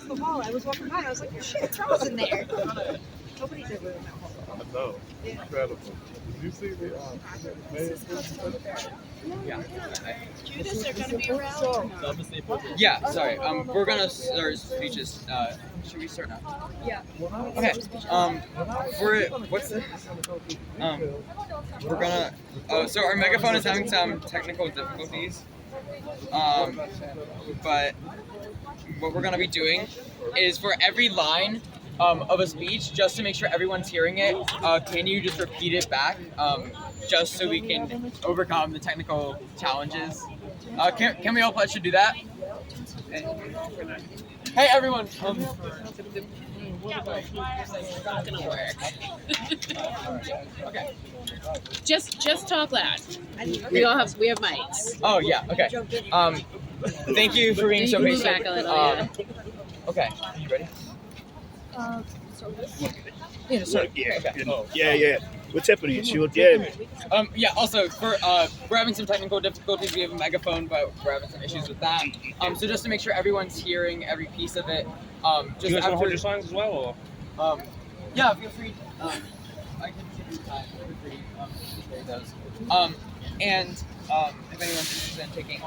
the hall. I was walking by. I was like, oh, shit, Charles in there. Nobody's ever in that hall. I know. Yeah. Incredible. Did you see the Yeah. Judas, they're going to be around or not? Yeah, sorry. We're gonna start speeches. Should we start now? Yeah. Okay. What's the we're gonna so our megaphone is having some technical difficulties. But what we're gonna be doing is for every line of a speech, just to make sure everyone's hearing it, can you just repeat it back, just so we can overcome the technical challenges? Can we all pledge to do that? Hey everyone! It's not gonna work. Okay. Just talk loud. We have mics. Oh yeah. Okay. Thank you for being so patient. Back a little, yeah. Okay. Are you ready? Yeah. Sorry. Yeah, Okay. yeah. With Tiffany, she would, yeah. Yeah. Also, we're having some technical difficulties. We have a megaphone, but we're having some issues with that. So just to make sure everyone's hearing every piece of it. Just you guys want to after. hold your signs as well, or? Yeah. Feel free. I can give you time. Feel free to carry those. And if anyone's interested in taking.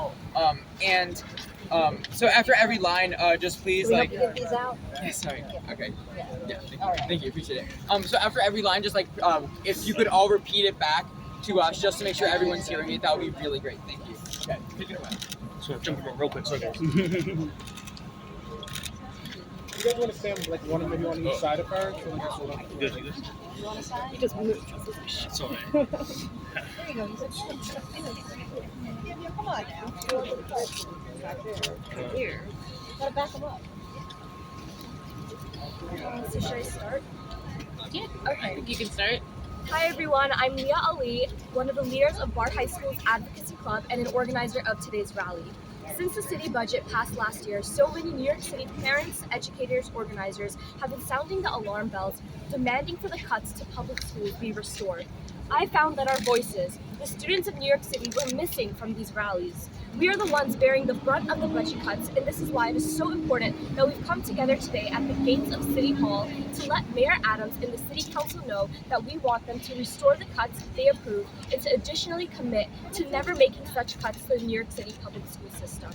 So after every line, just please like. Get these out. Yeah, sorry. Okay. Yeah. Thank you. Appreciate it. So after every line, just like if you could all repeat it back to us, just to make sure everyone's hearing it, that would be really great. Thank you. Okay. Take it away. So jump in real quick. So You guys want to stand like one maybe on each side of her? So good. Like this? You want to sign? He just moved. It's all right. There you go. Come on now. Here. Gotta back them up. So should I start? Yeah. Okay. I think you can start. Hi everyone, I'm Nia Ali, one of the leaders of Bard High School's Advocacy Club and an organizer of today's rally. Since the city budget passed last year, so many New York City parents, educators, organizers have been sounding the alarm bells, demanding for the cuts to public schools be restored. I found that our voices, the students of New York City, were missing from these rallies. We are the ones bearing the brunt of the budget cuts, and this is why it is so important that we've come together today at the gates of City Hall to let Mayor Adams and the City Council know that we want them to restore the cuts they approved and to additionally commit to never making such cuts to the New York City public school system.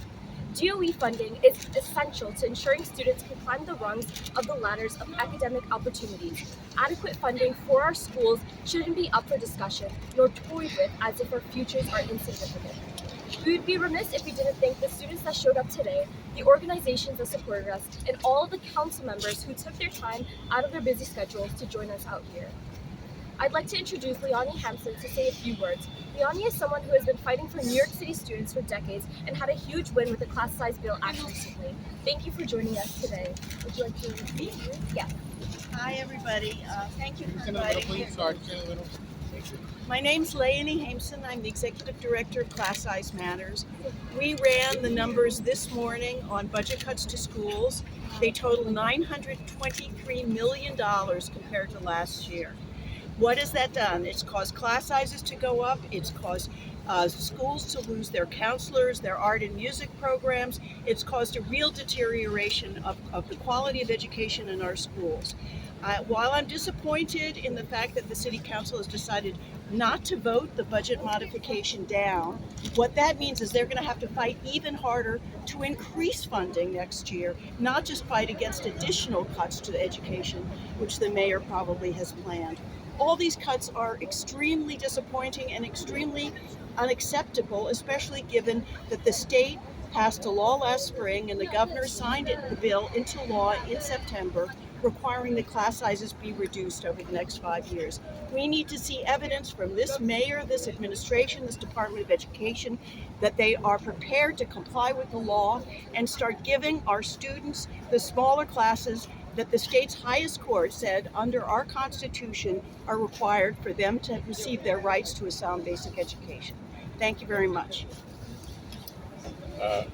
DOE funding is essential to ensuring students can climb the rungs of the ladders of academic opportunities. Adequate funding for our schools shouldn't be up for discussion, nor toyed with as if our futures are insignificant. We would be remiss if we didn't thank the students that showed up today, the organizations that supported us, and all of the council members who took their time out of their busy schedules to join us out here. I'd like to introduce Leonie Hampson to say a few words. Leonie is someone who has been fighting for New York City students for decades and had a huge win with the class size bill act recently. Thank you for joining us today. Would you like to speak? Yeah. Hi everybody. Thank you for inviting me. My name's Leonie Hampson. I'm the Executive Director of Class Size Matters. We ran the numbers this morning on budget cuts to schools. They total $923 million compared to last year. What has that done? It's caused class sizes to go up. It's caused schools to lose their counselors, their art and music programs. It's caused a real deterioration of the quality of education in our schools. While I'm disappointed in the fact that the City Council has decided not to vote the budget modification down, what that means is they're going to have to fight even harder to increase funding next year, not just fight against additional cuts to education, which the mayor probably has planned. All these cuts are extremely disappointing and extremely unacceptable, especially given that the state passed a law last spring and the governor signed the bill into law in September, requiring the class sizes be reduced over the next 5 years. We need to see evidence from this mayor, this administration, this Department of Education, that they are prepared to comply with the law and start giving our students the smaller classes that the state's highest court said under our Constitution are required for them to receive their rights to a sound basic education. Thank you very much.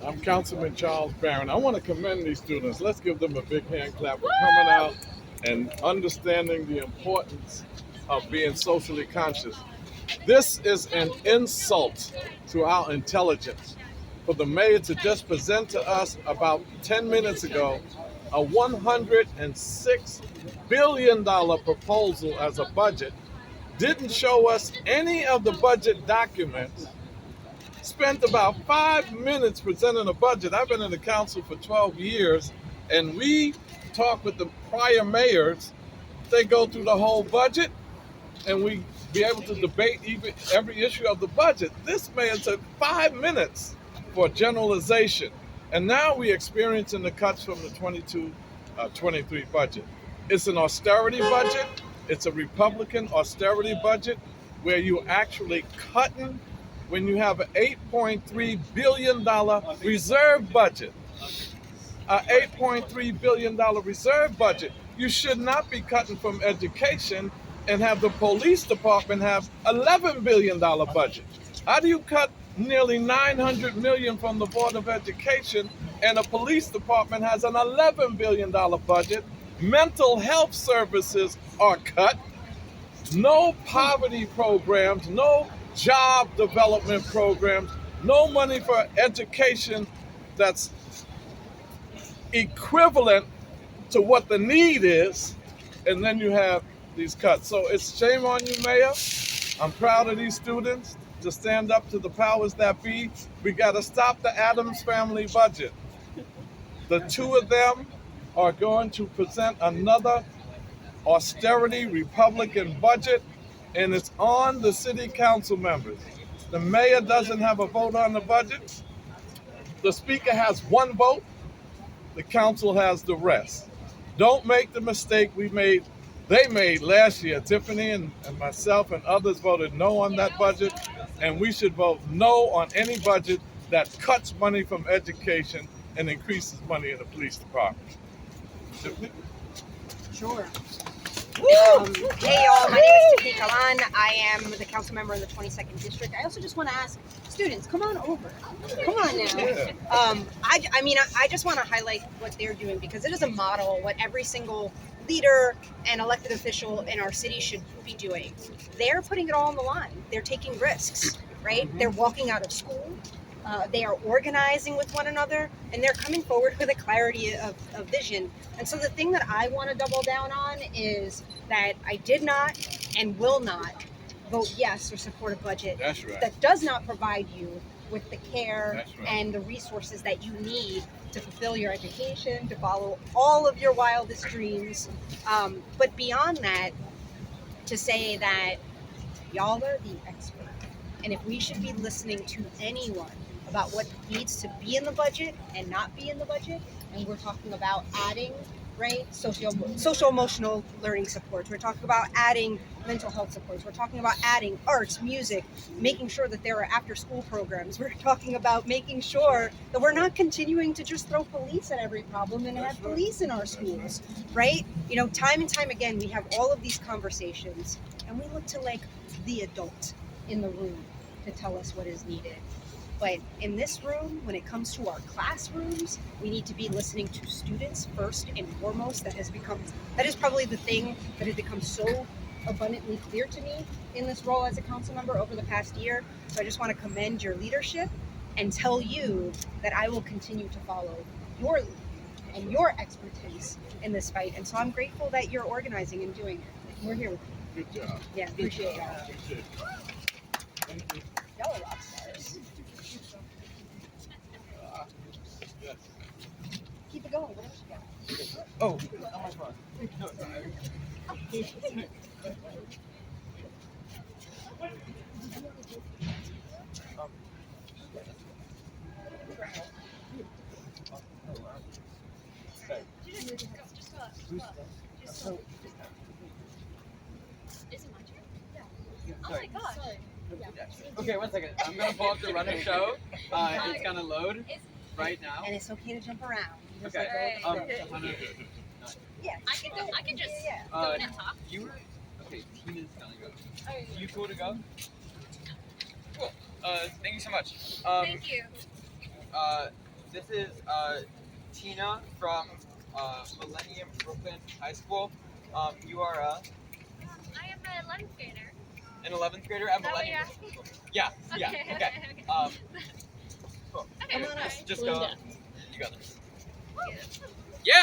I'm Councilman Charles Barron. I want to commend these students. Let's give them a big hand clap for coming out and understanding the importance of being socially conscious. This is an insult to our intelligence for the mayor to just present to us about 10 minutes ago a $106 billion proposal as a budget, didn't show us any of the budget documents, spent about 5 minutes presenting a budget. I've been in the council for 12 years, and we talk with the prior mayors. They go through the whole budget, and we be able to debate every issue of the budget. This mayor took 5 minutes for generalization, and now we're experiencing the cuts from the 22-23 budget. It's an austerity budget. It's a Republican austerity budget where you're actually cutting when you have an $8.3 billion reserve budget. An $8.3 billion reserve budget. You should not be cutting from education and have the police department have $11 billion budget. How do you cut nearly $900 million from the Board of Education and the police department has an $11 billion budget? Mental health services are cut. No poverty programs, no job development programs, no money for education that's equivalent to what the need is, and then you have these cuts. So it's shame on you, Mayor. I'm proud of these students to stand up to the powers that be. We got to stop the Addams Family budget. The two of them are going to present another austerity Republican budget, and it's on the city council members. The mayor doesn't have a vote on the budget. The speaker has one vote. The council has the rest. Don't make the mistake they made last year. Tiffany and myself and others voted no on that budget, and we should vote no on any budget that cuts money from education and increases money in the police department. Tiffany? Sure. Hey y'all, my name is Tiffany Caban. I am the council member in the 22nd district. I also just want to ask students, come on over. Come on now. Yeah. I just want to highlight what they're doing because it is a model what every single leader and elected official in our city should be doing. They're putting it all on the line. They're taking risks, right? Mm-hmm. They're walking out of school. They are organizing with one another, and they're coming forward with a clarity of vision. And so the thing that I want to double down on is that I did not and will not vote yes or support a budget that does not provide you with the care and the resources that you need to fulfill your education, to follow all of your wildest dreams. But beyond that, to say that y'all are the expert. And if we should be listening to anyone about what needs to be in the budget and not be in the budget, and we're talking about adding, right, social emotional learning supports. We're talking about adding mental health supports. We're talking about adding arts, music, making sure that there are after school programs. We're talking about making sure that we're not continuing to just throw police at every problem and have police in our schools, right? You know, time and time again, we have all of these conversations and we look to like the adult in the room to tell us what is needed. But in this room, when it comes to our classrooms, we need to be listening to students first and foremost. That is probably the thing that has become so abundantly clear to me in this role as a council member over the past year. So I just want to commend your leadership and tell you that I will continue to follow your lead and your expertise in this fight. And so I'm grateful that you're organizing and doing it. We're here with you. Good job. Yeah, appreciate y'all. Thank you. Y'all are rock stars. Yes. Keep it going. What else you got? Oh, not my phone. No, sorry. Okay, 1 second. I'm gonna pull up the run of show. It's gonna load right now. And it's okay to jump around. You just Okay. Yeah. I can just go in and talk. You were okay. Tina's gonna go. You cool to go? Cool. Thank you so much. Thank you. This is Tina from Millennium Brooklyn High School. You are I am an 11th grader. an 11th grader at Is that what you're Millennium. asking? Yeah. Okay. Cool. Okay, Just bye. go. You got this. Yeah.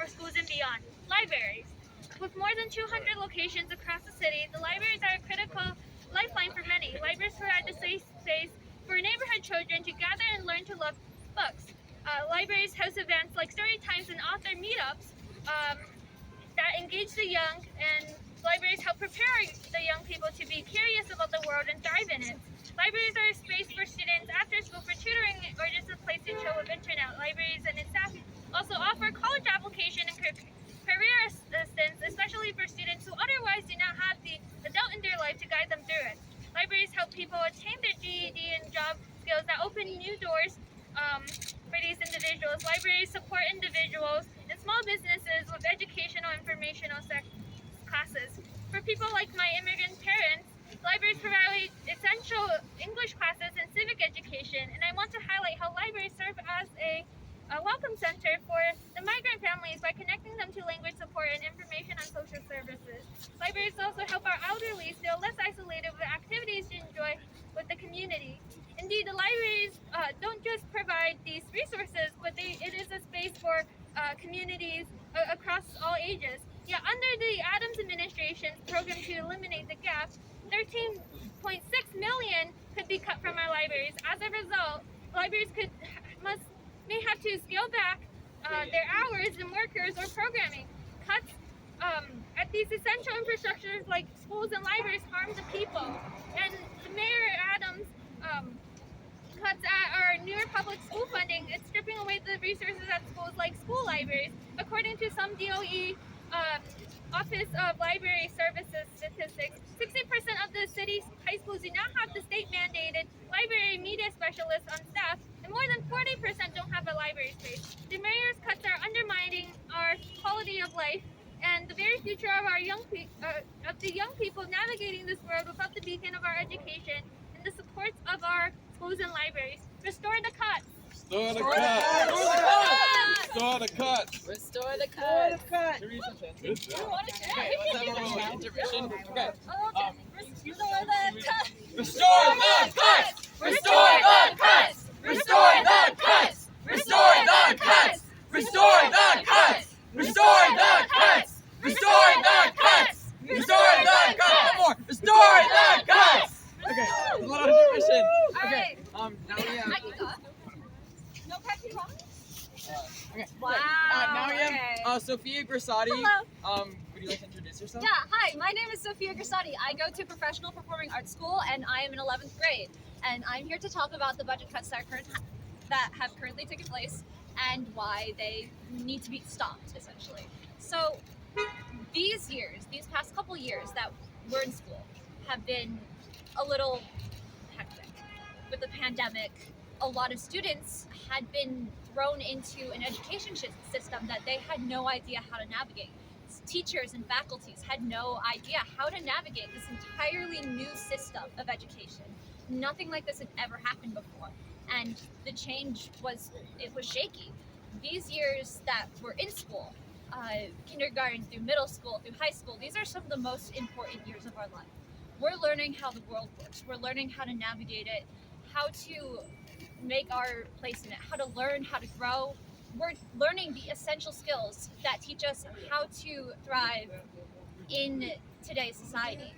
for schools and beyond, libraries. With more than 200 locations across the city, the libraries are a critical lifeline for many. Libraries provide the safe space for neighborhood children to gather and learn to love books. Libraries host events like story times and author meetups that engage the young, and libraries help prepare the young people to be curious about the world and thrive in it. Libraries are a space for students after school for tutoring or just a place to chill with internet. Libraries and its staff also offer college application and career assistance, especially for students who otherwise do not have the adult in their life to guide them through it. Libraries help people attain their GED and job skills that open new doors for these individuals. Libraries support individuals and small businesses with educational and informational classes. For people like my immigrant parents, libraries provide essential English classes and civic education, and I want to highlight how libraries serve as a welcome center for the migrant families by connecting them to language support and information on social services. Libraries also help our elderly feel less isolated with activities to enjoy with the community. Indeed, the libraries don't just provide these resources, but it is a space for communities across all ages. Yeah, under the Adams administration's program to eliminate the gap, 13.6 million could be cut from our libraries. As a result, libraries may have to scale back their hours and workers or programming. Cuts at these essential infrastructures like schools and libraries harm the people. And Mayor Adams cuts at our newer public school funding. It's stripping away the resources at schools like school libraries. According to some DOE Office of Library Services statistics, 60% of the city's high schools do not have the state-mandated library media specialists on staff, and more than 40% don't have a library space. The mayor's cuts are undermining our quality of life and the very future of our young people navigating this world without the beacon of our education and the supports of our schools and libraries. Restore the cuts. Restore the cuts. Restore the cuts. Restore the cuts. Good job. Okay, let's have a little intermission. Okay. Restore the cuts. Restore the cuts. Restore the cuts. Restore the cuts. Restore the cuts. Restore the cuts. Restore the cuts. Restore the cuts. Restore the cuts. One more. Restore the cuts. Okay, a little intermission. Okay. Now we have. No Pepsi Rock? Okay. Wow. Now we have Sophia Grisati. Hello. Would you like to introduce yourself? Yeah, hi, my name is Sophia Grisati. I go to Professional Performing Arts School and I am in 11th grade. And I'm here to talk about the budget cuts that have currently taken place and why they need to be stopped, essentially. So these past couple years that we're in school have been a little hectic. With the pandemic, a lot of students had been thrown into an education system that they had no idea how to navigate. Teachers and faculties had no idea how to navigate this entirely new system of education. Nothing like this had ever happened before, and the change was shaky. These years that we're in school, kindergarten through middle school, through high school, these are some of the most important years of our life. We're learning how the world works. We're learning how to navigate it, how to make our place in it, how to learn, how to grow. We're learning the essential skills that teach us how to thrive in today's society.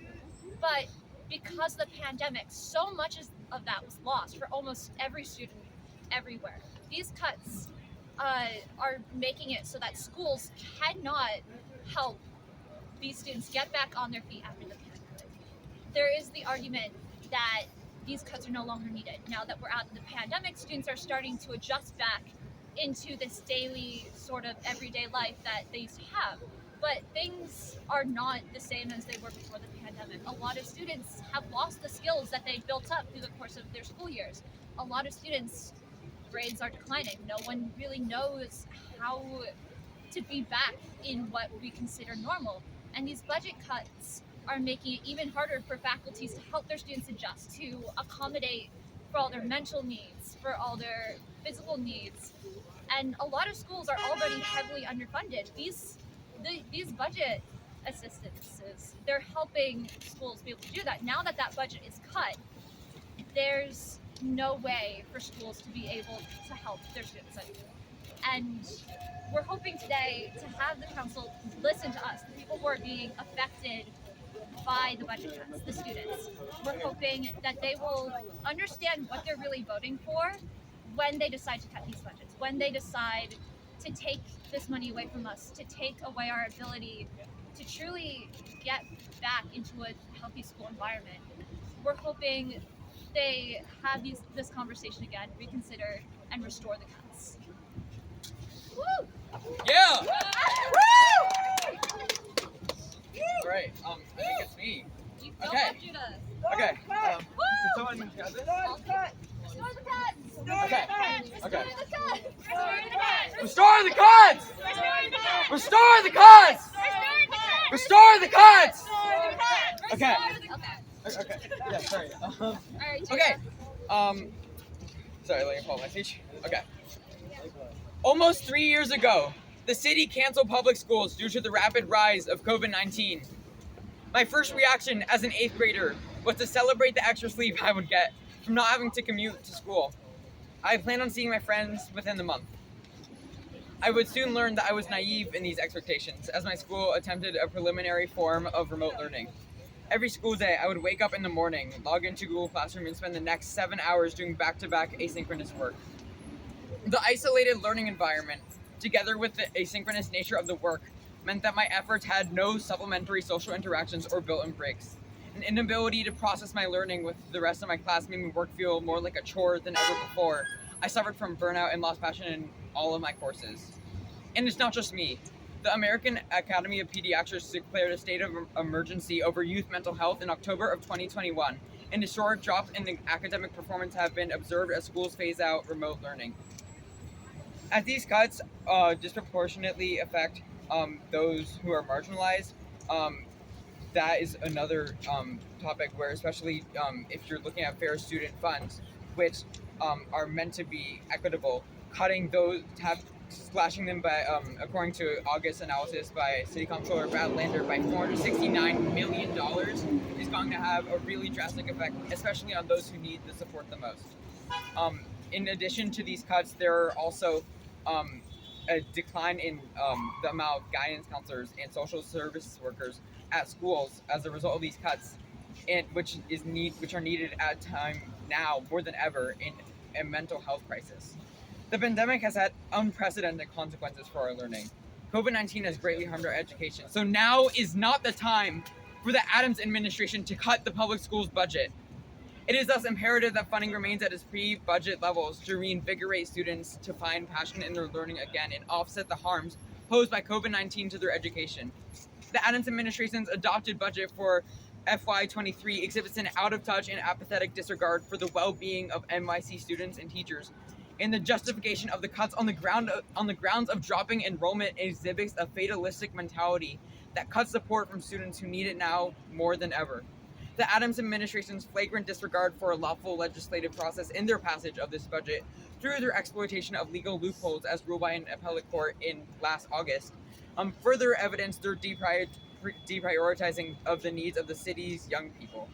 But because of the pandemic, so much of that was lost for almost every student everywhere. These cuts are making it so that schools cannot help these students get back on their feet after the pandemic. There is the argument that these cuts are no longer needed. Now that we're out of the pandemic, students are starting to adjust back into this daily sort of everyday life that they used to have. But things are not the same as they were before the pandemic. A lot of students have lost the skills that they built up through the course of their school years. A lot of students' grades are declining. No one really knows how to be back in what we consider normal. And these budget cuts are making it even harder for faculties to help their students adjust, to accommodate for all their mental needs, for all their physical needs. And a lot of schools are already heavily underfunded. These budget assistances, they're helping schools be able to do that. Now that that budget is cut, there's no way for schools to be able to help their students anymore. And we're hoping today to have the council listen to us, the people who are being affected by the budget cuts, the students. We're hoping that they will understand what they're really voting for when they decide to cut these budgets, when they decide to take this money away from us, to take away our ability to truly get back into a healthy school environment. We're hoping they have this conversation again, reconsider, and restore the cuts. Woo! Yeah! Right. I think it's me. You don't Okay. have Judah. Okay. Someone has this? Restore the cuts! Okay. Okay. Restore the cuts! Restore the cuts! Restore the cuts! Restore the cuts! Okay. Okay. Yeah. Sorry. Okay. Sorry. Let me pull my speech. Okay. Almost 3 years ago, the city canceled public schools due to the rapid rise of COVID-19. My first reaction as an 8th grader was to celebrate the extra sleep I would get from not having to commute to school. I planned on seeing my friends within the month. I would soon learn that I was naive in these expectations, as my school attempted a preliminary form of remote learning. Every school day, I would wake up in the morning, log into Google Classroom, and spend the next 7 hours doing back-to-back asynchronous work. The isolated learning environment, together with the asynchronous nature of the work, meant that my efforts had no supplementary social interactions or built-in breaks. An inability to process my learning with the rest of my class made me work feel more like a chore than ever before. I suffered from burnout and lost passion in all of my courses. And it's not just me. The American Academy of Pediatrics declared a state of emergency over youth mental health in October of 2021, and historic drops in the academic performance have been observed as schools phase out remote learning. As these cuts disproportionately affect those who are marginalized, that is another topic where, especially if you're looking at fair student funds, which are meant to be equitable, cutting those, slashing them by, according to August analysis by City Comptroller Brad Lander, by $469 million is going to have a really drastic effect, especially on those who need the support the most. In addition to these cuts, there are also a decline in the amount of guidance counselors and social services workers at schools as a result of these cuts, and which are needed at a time now more than ever in a mental health crisis. The pandemic has had unprecedented consequences for our learning. COVID-19 has greatly harmed our education, so now is not the time for the Adams administration to cut the public schools budget. It is thus imperative that funding remains at its pre-budget levels to reinvigorate students to find passion in their learning again and offset the harms posed by COVID-19 to their education. The Adams administration's adopted budget for FY23 exhibits an out-of-touch and apathetic disregard for the well-being of NYC students and teachers, and the justification of the cuts on the grounds of dropping enrollment exhibits a fatalistic mentality that cuts support from students who need it now more than ever. The Adams administration's flagrant disregard for a lawful legislative process in their passage of this budget, through their exploitation of legal loopholes as ruled by an appellate court in last August, further evidence their deprioritizing of the needs of the city's young people.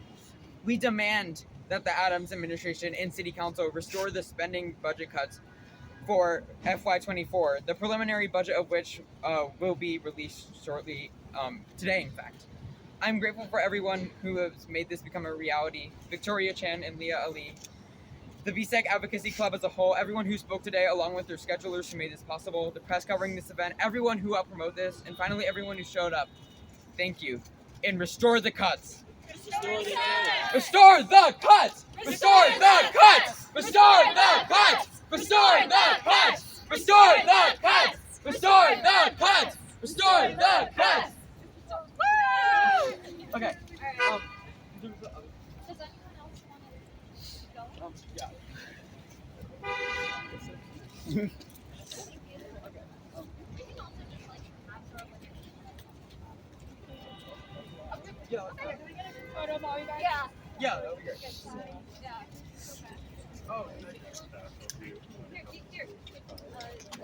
We demand that the Adams administration and City Council restore the spending budget cuts for FY24, the preliminary budget of which will be released shortly, today in fact. I'm grateful for everyone who has made this become a reality. Victoria Chan and Leah Ali, the BSEC Advocacy Club as a whole, everyone who spoke today, along with their schedulers who made this possible, the press covering this event, everyone who helped promote this, and finally everyone who showed up. Thank you. And restore the cuts. Restore the cuts! Restore the cuts! Restore the cuts! Restore the cuts! Restore the cuts! Restore the cuts! Restore the cuts! Restore the cuts! Okay. Does anyone else want to go? Yeah. Yeah. Yeah, that would be great. Yeah. Oh. Here. The